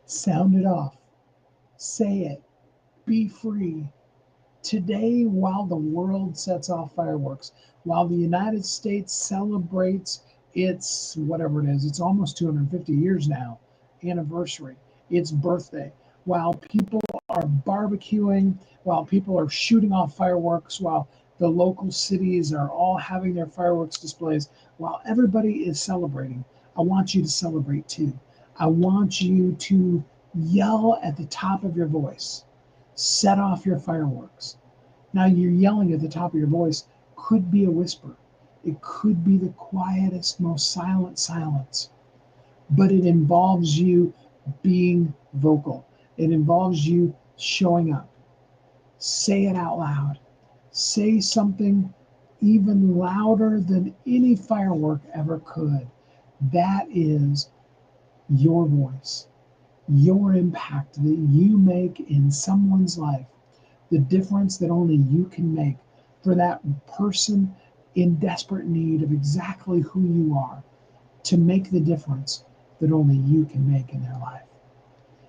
Sound it off. Say it. Be free. Today, while the world sets off fireworks, while the United States celebrates its whatever it is, it's almost 250 years now, anniversary, its birthday, while people are barbecuing, while people are shooting off fireworks, while the local cities are all having their fireworks displays, while everybody is celebrating, I want you to celebrate too. I want you to yell at the top of your voice, set off your fireworks. Now, you're yelling at the top of your voice could be a whisper. It could be the quietest, most silent silence, but it involves you being vocal. It involves you showing up. Say it out loud. Say something even louder than any firework ever could. That is your voice, your impact that you make in someone's life, the difference that only you can make for that person in desperate need of exactly who you are, to make the difference that only you can make in their life.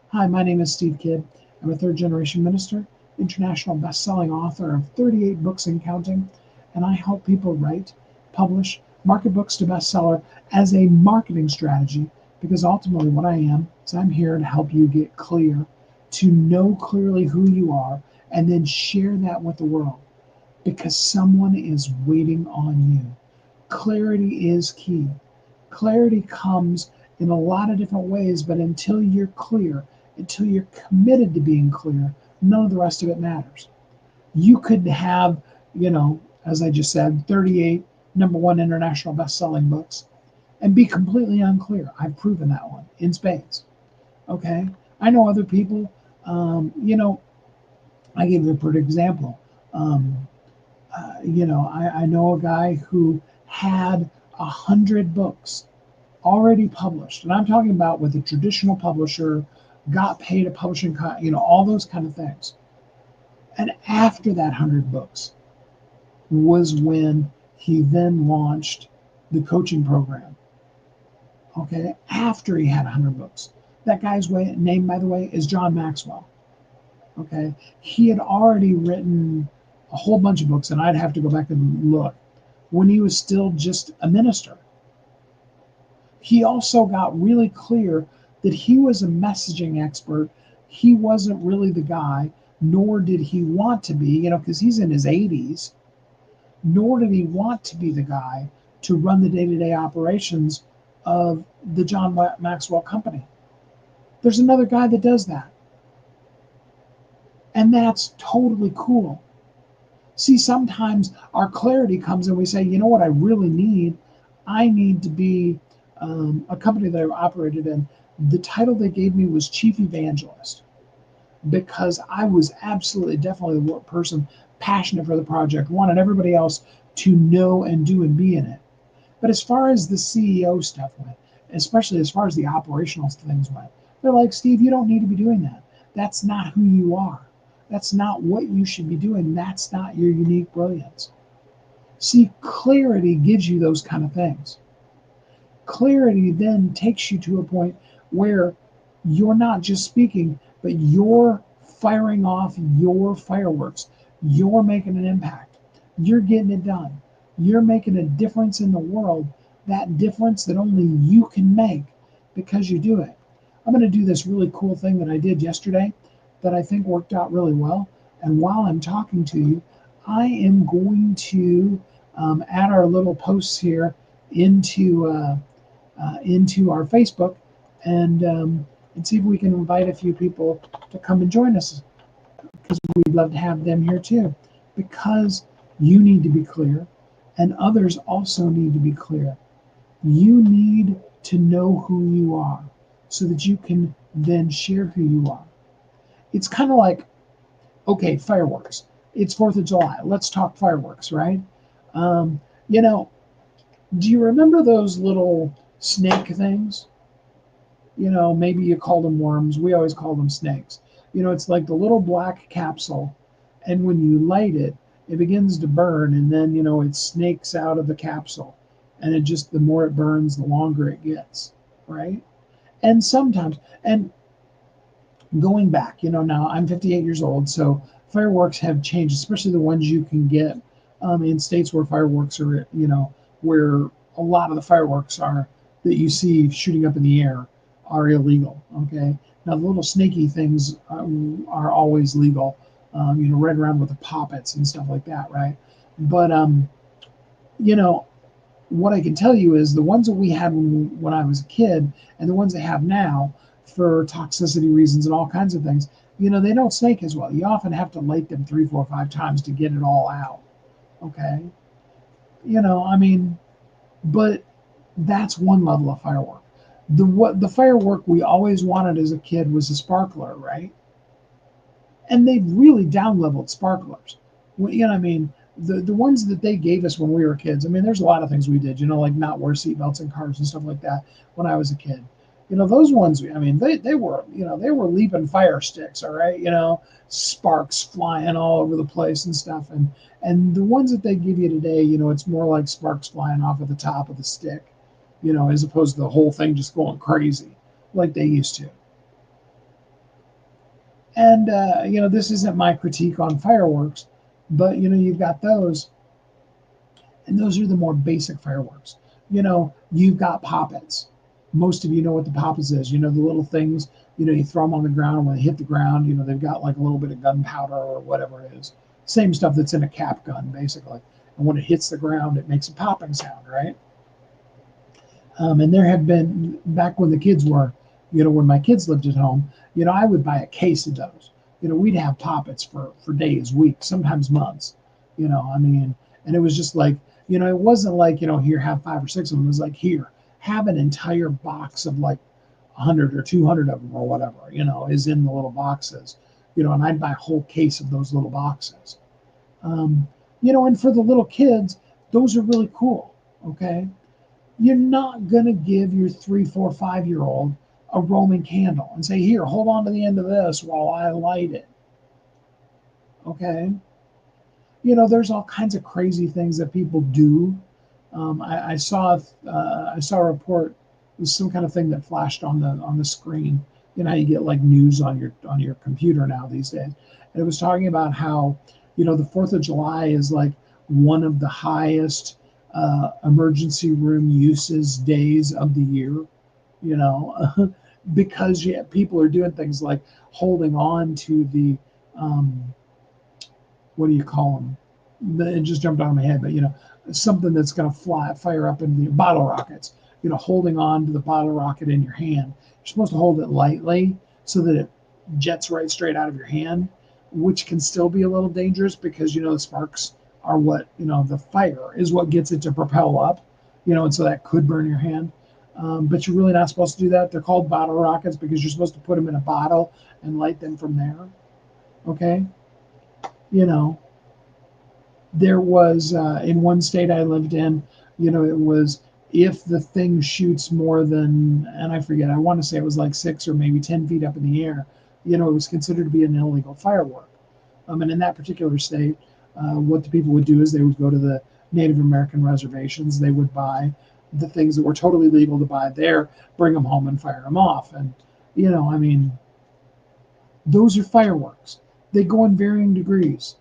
Hi, my name is Steve Kidd. I'm a third generation minister, international best-selling author of 38 books and counting, and I help people write, publish, market books to bestseller as a marketing strategy, because ultimately what I am is I'm here to help you get clear, to know clearly who you are, and then share that with the world, because someone is waiting on you. Clarity is key. Clarity comes in a lot of different ways, but until you're clear, until you're committed to being clear, none of the rest of it matters. You could have, as I just said, 38 number one international best-selling books and be completely unclear. I've proven that one in spades. Okay. I know other people, I gave a perfect example. Um, I know a guy who had 100 books already published, and I'm talking about with a traditional publisher, got paid a publishing, all those kind of things. And after that 100 books was when he then launched the coaching program. Okay, after he had 100 books, that guy's name, by the way, is John Maxwell. Okay, he had already written a whole bunch of books, and I'd have to go back and look when he was still just a minister. He also got really clear that he was a messaging expert. He wasn't really the guy, nor did he want to be, because he's in his 80s, nor did he want to be the guy to run the day-to-day operations of the John Maxwell Company. There's another guy that does that. And that's totally cool. See, sometimes our clarity comes and we say, you know what I really need? I need to be a company that I've operated in. The title they gave me was Chief Evangelist, because I was absolutely, definitely the person passionate for the project, wanted everybody else to know and do and be in it. But as far as the CEO stuff went, especially as far as the operational things went, they're like, Steve, you don't need to be doing that. That's not who you are. That's not what you should be doing. That's not your unique brilliance. See, clarity gives you those kind of things. Clarity then takes you to a point where you're not just speaking, but you're firing off your fireworks. You're making an impact. You're getting it done. You're making a difference in the world, that difference that only you can make because you do it. I'm going to do this really cool thing that I did yesterday that I think worked out really well. And while I'm talking to you, I am going to add our little posts here into our Facebook and see if we can invite a few people to come and join us, because we'd love to have them here too. Because you need to be clear, and others also need to be clear. You need to know who you are so that you can then share who you are. It's kind of like, okay, fireworks. It's 4th of July. Let's talk fireworks, right? Um, you know, do you remember those little snake things? Maybe you call them worms. We always call them snakes. It's like the little black capsule, and when you light it, it begins to burn, and then, it snakes out of the capsule. And the more it burns, the longer it gets, right? And sometimes, and Going back, now I'm 58 years old, so fireworks have changed, especially the ones you can get in states where fireworks are, where a lot of the fireworks are that you see shooting up in the air are illegal. Okay, now the little snaky things are always legal, right around with the poppets and stuff like that, right? But you know, what I can tell you is the ones that we had when I was a kid and the ones they have now for toxicity reasons and all kinds of things, they don't snake as well. You often have to light them three, four, 5 times to get it all out. Okay. I mean, but that's one level of firework. The firework we always wanted as a kid was a sparkler, right? And they've really down leveled sparklers. I mean, the ones that they gave us when we were kids. I mean, there's a lot of things we did, like not wear seatbelts in cars and stuff like that when I was a kid. Those ones. I mean, they were they were leaping fire sticks, all right. Sparks flying all over the place and stuff. And the ones that they give you today, it's more like sparks flying off of the top of the stick, as opposed to the whole thing just going crazy like they used to. And this isn't my critique on fireworks, but you've got those, and those are the more basic fireworks. You've got poppets. Most of you know what the poppets is. The little things. You throw them on the ground. When they hit the ground, they've got like a little bit of gunpowder or whatever it is. Same stuff that's in a cap gun, basically. And when it hits the ground, it makes a popping sound, right? And there have been, back when the kids were, when my kids lived at home, I would buy a case of those. We'd have poppets for days, weeks, sometimes months. I mean, and it was just like, it wasn't like, here, have 5 or 6 of them. It was like, here, have an entire box of like 100 or 200 of them or whatever, is in the little boxes, and I'd buy a whole case of those little boxes. And for the little kids, those are really cool. Okay. You're not going to give your 3, 4, 5 year old a Roman candle and say, here, hold on to the end of this while I light it. Okay. There's all kinds of crazy things that people do. I saw a report, was some kind of thing that flashed on the screen. How you get like news on your computer now these days. And it was talking about how, the 4th of July is like one of the highest emergency room uses days of the year, because people are doing things like holding on to the, what do you call them? It just jumped out of my head, but something that's going to fire up in the bottle rockets, holding on to the bottle rocket in your hand. You're supposed to hold it lightly so that it jets right straight out of your hand, which can still be a little dangerous because, the sparks are what, the fire is what gets it to propel up, and so that could burn your hand. But you're really not supposed to do that. They're called bottle rockets because you're supposed to put them in a bottle and light them from there. Okay. There was in one state I lived in, it was if the thing shoots more than, and I forget, I want to say it was like 6 or maybe 10 feet up in the air, it was considered to be an illegal firework. And in that particular state, what the people would do is they would go to the Native American reservations. They would buy the things that were totally legal to buy there, bring them home and fire them off. And, I mean, those are fireworks. They go in varying degrees,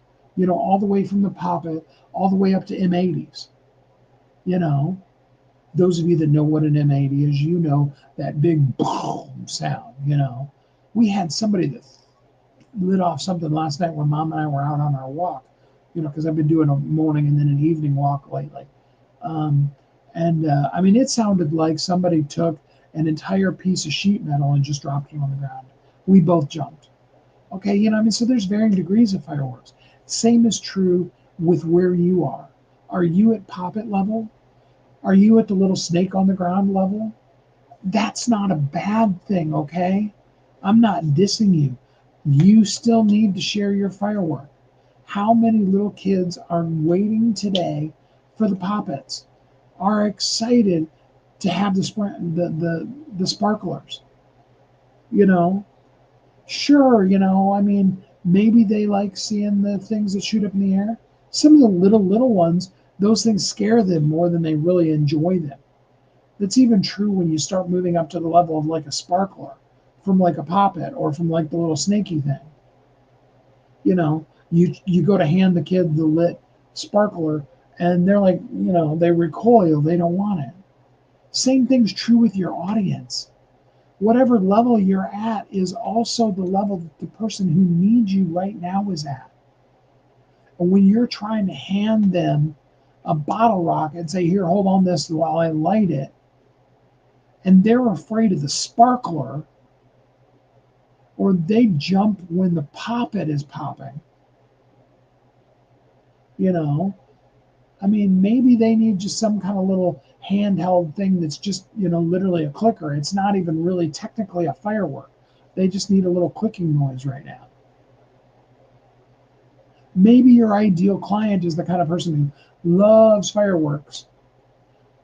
all the way from the poppet, all the way up to M80s. Those of you that know what an M80 is, that big boom sound, We had somebody that lit off something last night when Mom and I were out on our walk, because I've been doing a morning and then an evening walk lately. I mean, it sounded like somebody took an entire piece of sheet metal and just dropped it on the ground. We both jumped. Okay, so there's varying degrees of fireworks. Same is true with where you are. Are you at poppet level? Are you at the little snake on the ground level? That's not a bad thing, okay? I'm not dissing you. You still need to share your firework. How many little kids are waiting today for the poppets, are excited to have the sparklers? Sure, I mean, maybe they like seeing the things that shoot up in the air. Some of the little ones, those things scare them more than they really enjoy them. That's even true when you start moving up to the level of like a sparkler. from like a poppet or from like the little snaky thing. You go to hand the kid the lit sparkler, and they're like, they recoil, they don't want it. Same thing's true with your audience. Whatever level you're at is also the level that the person who needs you right now is at. And when you're trying to hand them a bottle rocket and say, here, hold on this while I light it, and they're afraid of the sparkler, or they jump when the poppet is popping, you know, I mean, maybe they need just some kind of little handheld thing that's just, literally a clicker. It's not even really technically a firework. They just need a little clicking noise right now. Maybe your ideal client is the kind of person who loves fireworks,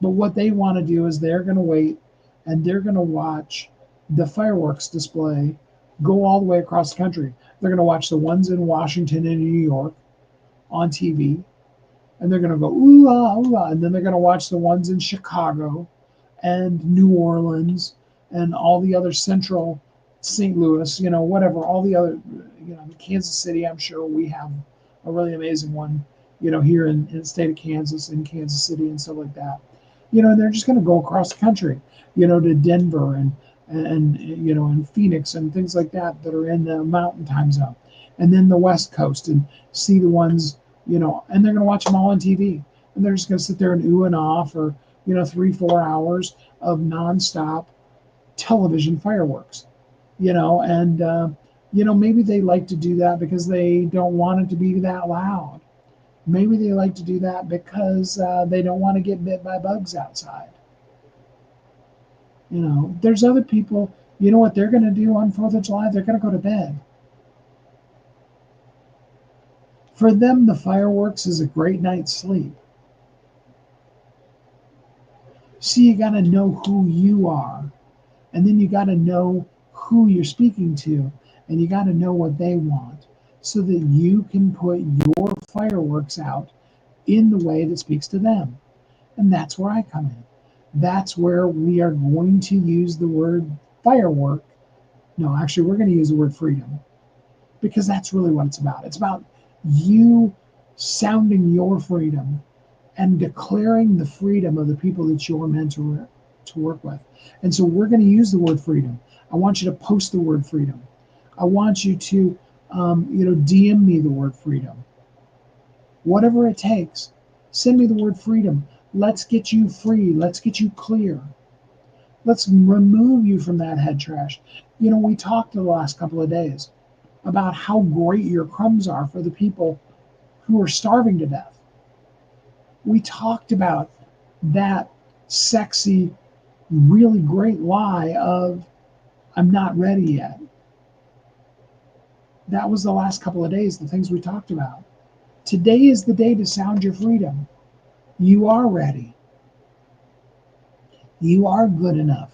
but what they want to do is they're going to wait and they're going to watch the fireworks display go all the way across the country. They're going to watch the ones in Washington and New York on TV, and they're going to go, ooh, ah, ooh, ah, and then they're going to watch the ones in Chicago and New Orleans and all the other central St. Louis, whatever, all the other, Kansas City, I'm sure we have a really amazing one, here in the state of Kansas, in Kansas City and stuff like that. They're just going to go across the country, to Denver and and Phoenix and things like that are in the mountain time zone, and then the West Coast, and see the ones, and they're going to watch them all on TV, and they're just going to sit there and ooh and ah for 3-4 hours of nonstop television fireworks, and maybe they like to do that because they don't want it to be that loud. Maybe they like to do that because they don't want to get bit by bugs outside. There's other people, what they're going to do on 4th of July? They're going to go to bed. For them, the fireworks is a great night's sleep. So you got to know who you are, and then you got to know who you're speaking to, and you got to know what they want so that you can put your fireworks out in the way that speaks to them. And that's where I come in. That's where we are going to use the word firework. No, actually, we're going to use the word freedom, because that's really what it's about. It's about you sounding your freedom and declaring the freedom of the people that you're meant to work with. And so we're going to use the word freedom. I want you to post the word freedom. I want you to, DM me the word freedom. Whatever it takes, send me the word freedom. Let's get you free. Let's get you clear. Let's remove you from that head trash. We talked the last couple of days about how great your crumbs are for the people who are starving to death. We talked about that sexy, really great lie of, I'm not ready yet. That was the last couple of days, the things we talked about. Today is the day to sound your freedom. You are ready. You are good enough.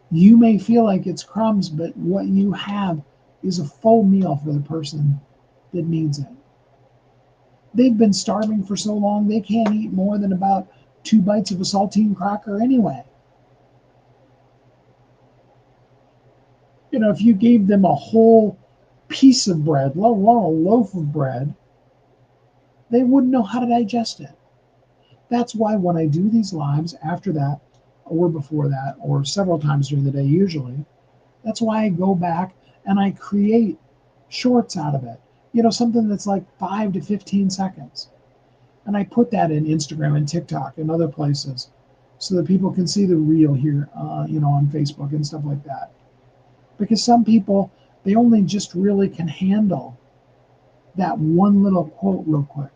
You may feel like it's crumbs, but what you have is a full meal for the person that needs it. They've been starving for so long, they can't eat more than about 2 bites of a saltine cracker anyway. If you gave them a whole piece of bread, let alone a loaf of bread, they wouldn't know how to digest it. That's why when I do these lives after that, or before that, or several times during the day usually, that's why I go back and I create shorts out of it. Something that's like 5 to 15 seconds. And I put that in Instagram and TikTok and other places so that people can see the reel here, on Facebook and stuff like that. Because some people, they only just really can handle that one little quote real quick.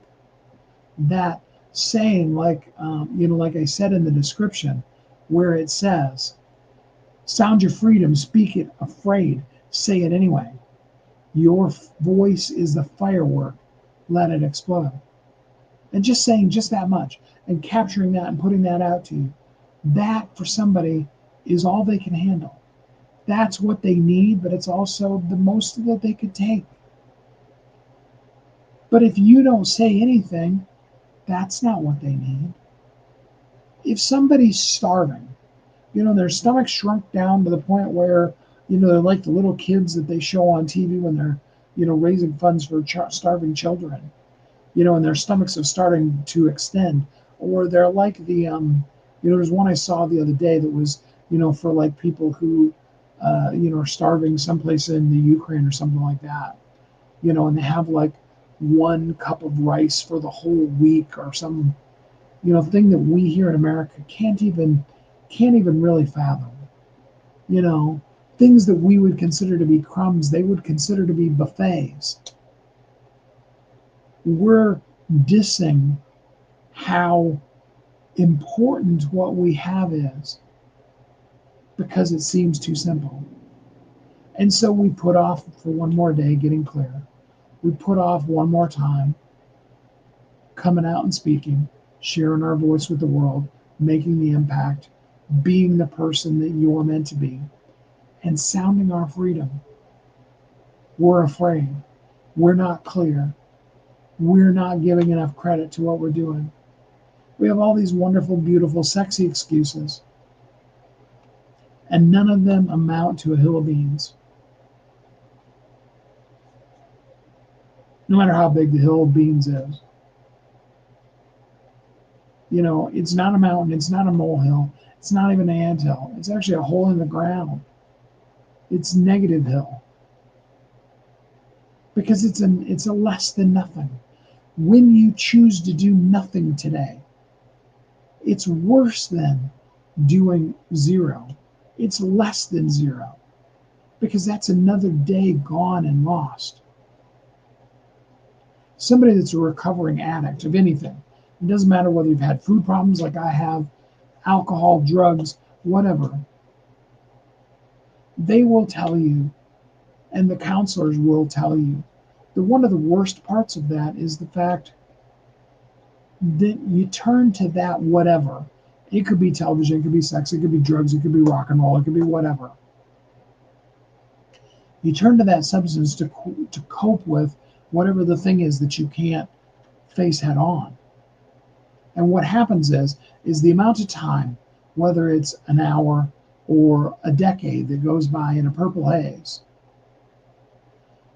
That saying, like I said in the description, where it says, sound your freedom, speak it afraid, say it anyway. Your voice is the firework, let it explode. And just saying just that much and capturing that and putting that out to you, that for somebody is all they can handle. That's what they need, but it's also the most that they could take. But if you don't say anything, that's not what they need. If somebody's starving, their stomach shrunk down to the point where, They're like the little kids that they show on TV when they're, raising funds for starving children, and their stomachs are starting to extend. Or they're like there's one I saw the other day that was, for like people who, are starving someplace in the Ukraine or something like that, and they have like 1 cup of rice for the whole week or some, thing that we here in America can't even really fathom. You know, things that we would consider to be crumbs, they would consider to be buffets. We're dissing how important what we have is because it seems too simple. And so we put off for one more day getting clear. We put off one more time coming out and speaking, sharing our voice with the world, making the impact, being the person that you're meant to be, and sounding our freedom. We're afraid. We're not clear. We're not giving enough credit to what we're doing. We have all these wonderful, beautiful, sexy excuses, and none of them amount to a hill of beans. No matter how big the hill of beans is. It's not a mountain, it's not a molehill, it's not even an anthill. It's actually a hole in the ground. It's negative hill. Because it's a less than nothing. When you choose to do nothing today, it's worse than doing zero. It's less than zero. Because that's another day gone and lost. Somebody that's a recovering addict of anything, it doesn't matter whether you've had food problems like I have, alcohol, drugs, whatever, they will tell you, and the counselors will tell you, that one of the worst parts of that is the fact that you turn to that whatever. It could be television, it could be sex, it could be drugs, it could be rock and roll, it could be whatever. You turn to that substance to cope with whatever the thing is that you can't face head on. And what happens is the amount of time, whether it's an hour or a decade that goes by in a purple haze,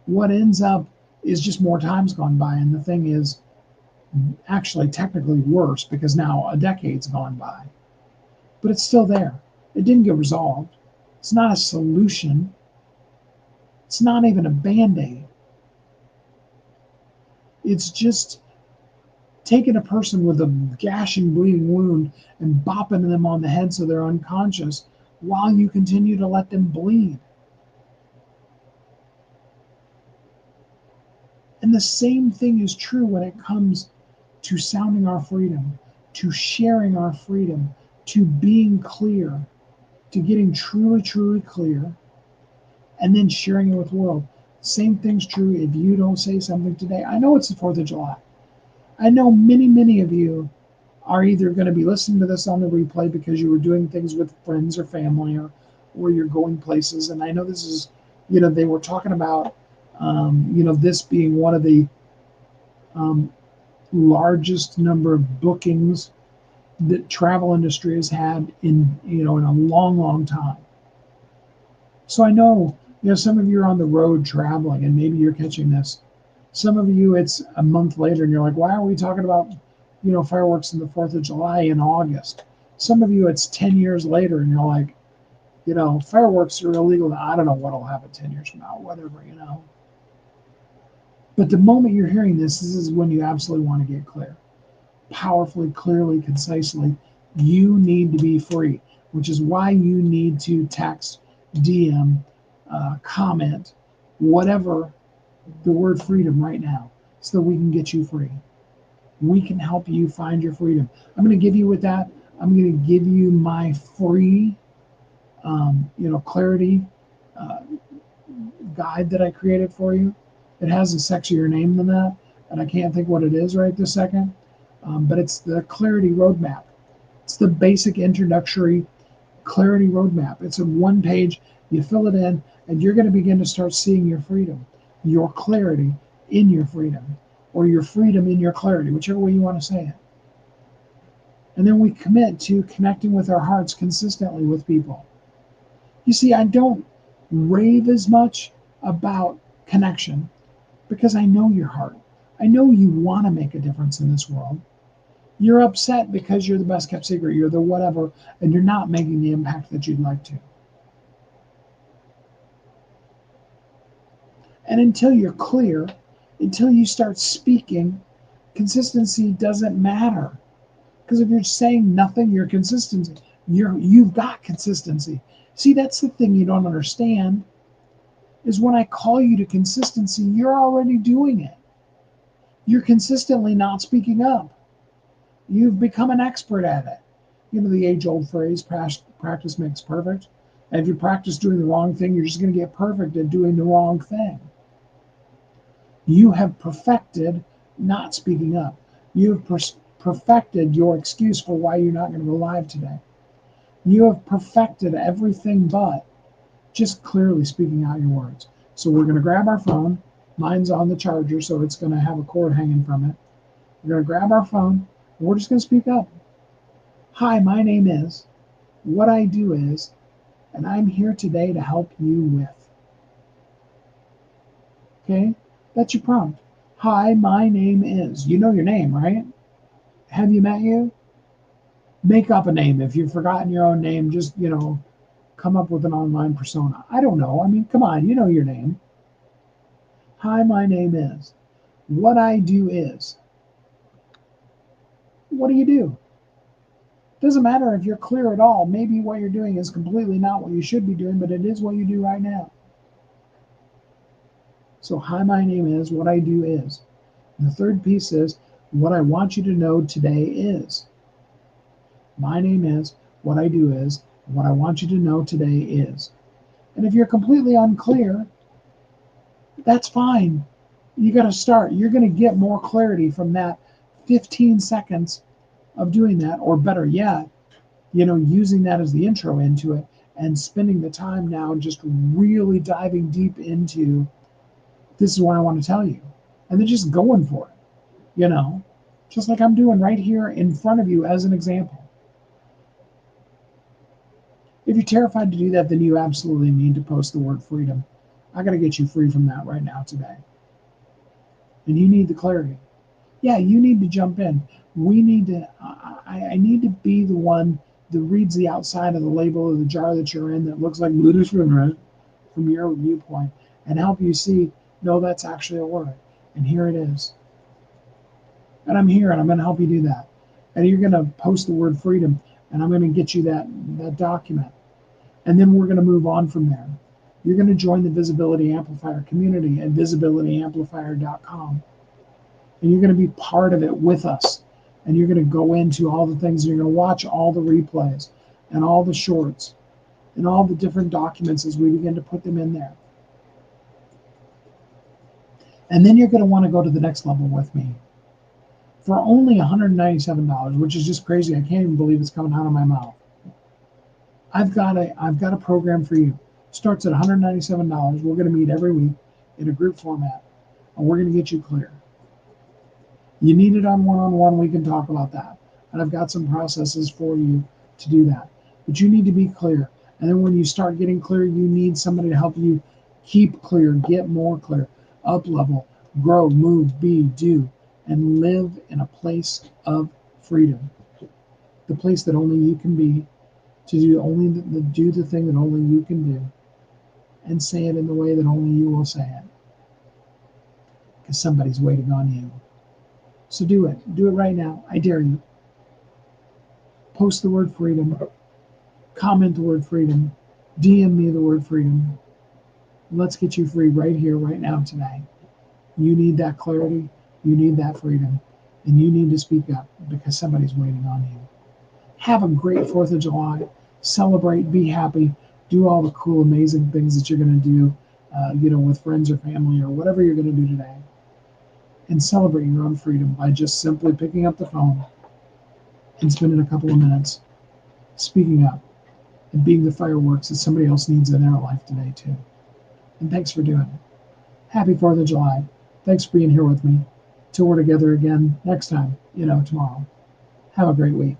what ends up is just more time's gone by. And the thing is actually technically worse because now a decade's gone by. But it's still there. It didn't get resolved. It's not a solution. It's not even a Band-Aid. It's just taking a person with a gashing, bleeding wound and bopping them on the head so they're unconscious while you continue to let them bleed. And the same thing is true when it comes to sounding our freedom, to sharing our freedom, to being clear, to getting truly, truly clear, and then sharing it with the world. Same thing's true if you don't say something today. I know it's the 4th of July. I know many, many of you are either going to be listening to this on the replay because you were doing things with friends or family or you're going places. And I know this is, they were talking about, this being one of the largest number of bookings that travel industry has had in a long, long time. So I know, some of you are on the road traveling and maybe you're catching this. Some of you, it's a month later and you're like, why are we talking about, fireworks on the 4th of July in August? Some of you, it's 10 years later and you're like, fireworks are illegal. I don't know what'll happen 10 years from now, whatever. But the moment you're hearing this is when you absolutely want to get clear. Powerfully, clearly, concisely, you need to be free, which is why you need to text, DM, comment, whatever, the word freedom right now so that we can get you free. We can help you find your freedom. I'm going to give you with that. I'm going to give you my free, clarity guide that I created for you. It has a sexier name than that, and I can't think what it is right this second. But it's the Clarity Roadmap. It's the basic introductory Clarity Roadmap. It's a 1-page. You fill it in, and you're going to begin to start seeing your freedom, your clarity in your freedom, or your freedom in your clarity, whichever way you want to say it. And then we commit to connecting with our hearts consistently with people. You see, I don't rave as much about connection because I know your heart. I know you want to make a difference in this world. You're upset because you're the best kept secret, you're the whatever, and you're not making the impact that you'd like to. And until you're clear, until you start speaking, consistency doesn't matter. Because if you're saying nothing, you're consistency. You've got consistency. See, that's the thing you don't understand is when I call you to consistency, you're already doing it. You're consistently not speaking up. You've become an expert at it. You know the age-old phrase, practice makes perfect. And if you practice doing the wrong thing, you're just going to get perfect at doing the wrong thing. You have perfected not speaking up. You have perfected your excuse for why you're not going to go live today. You have perfected everything but just clearly speaking out your words. So we're going to grab our phone. Mine's on the charger, so it's going to have a cord hanging from it. We're going to grab our phone, and we're just going to speak up. Hi, my name is, what I do is, and I'm here today to help you with. Okay? That's your prompt. Hi, my name is. You know your name, right? Have you met you? Make up a name. If you've forgotten your own name, just, come up with an online persona. I don't know. I mean, come on, you know your name. Hi, my name is. What I do is. What do you do? Doesn't matter if you're clear at all. Maybe what you're doing is completely not what you should be doing, but it is what you do right now. So, hi, my name is. What I do is. And the third piece is, what I want you to know today is. My name is. What I do is. What I want you to know today is. And if you're completely unclear, that's fine. You got to start. You're going to get more clarity from that 15 seconds of doing that, or better yet, using that as the intro into it and spending the time now just really diving deep into this is what I want to tell you. And then just going for it, just like I'm doing right here in front of you as an example. If you're terrified to do that, then you absolutely need to post the word freedom. I got to get you free from that right now today. And you need the clarity. Yeah, you need to jump in. We need to, I need to be the one that reads the outside of the label of the jar that you're in that looks like Buddhist from your viewpoint and help you see, no, that's actually a word. And here it is. And I'm here and I'm going to help you do that. And you're going to post the word freedom and I'm going to get you that document. And then we're going to move on from there. You're going to join the Visibility Amplifier community at visibilityamplifier.com. And you're going to be part of it with us. And you're going to go into all the things. You're going to watch all the replays and all the shorts and all the different documents as we begin to put them in there. And then you're going to want to go to the next level with me. For only $197, which is just crazy. I can't even believe it's coming out of my mouth. I've got a program for you. Starts at $197. We're going to meet every week in a group format, and we're going to get you clear. You need it on one-on-one, we can talk about that. And I've got some processes for you to do that. But you need to be clear. And then when you start getting clear, you need somebody to help you keep clear, get more clear, up level, grow, move, be, do, and live in a place of freedom. The place that only you can be, to do the thing that only you can do, and say it in the way that only you will say it. Because somebody's waiting on you. So do it. Do it right now. I dare you. Post the word freedom. Comment the word freedom. DM me the word freedom. Let's get you free right here, right now, today. You need that clarity. You need that freedom. And you need to speak up because somebody's waiting on you. Have a great 4th of July. Celebrate. Be happy. Do all the cool, amazing things that you're going to do, with friends or family or whatever you're going to do today. And celebrate your own freedom by just simply picking up the phone and spending a couple of minutes speaking up and being the fireworks that somebody else needs in their life today too. And thanks for doing it. Happy 4th of July. Thanks for being here with me. Till we're together again next time, tomorrow. Have a great week.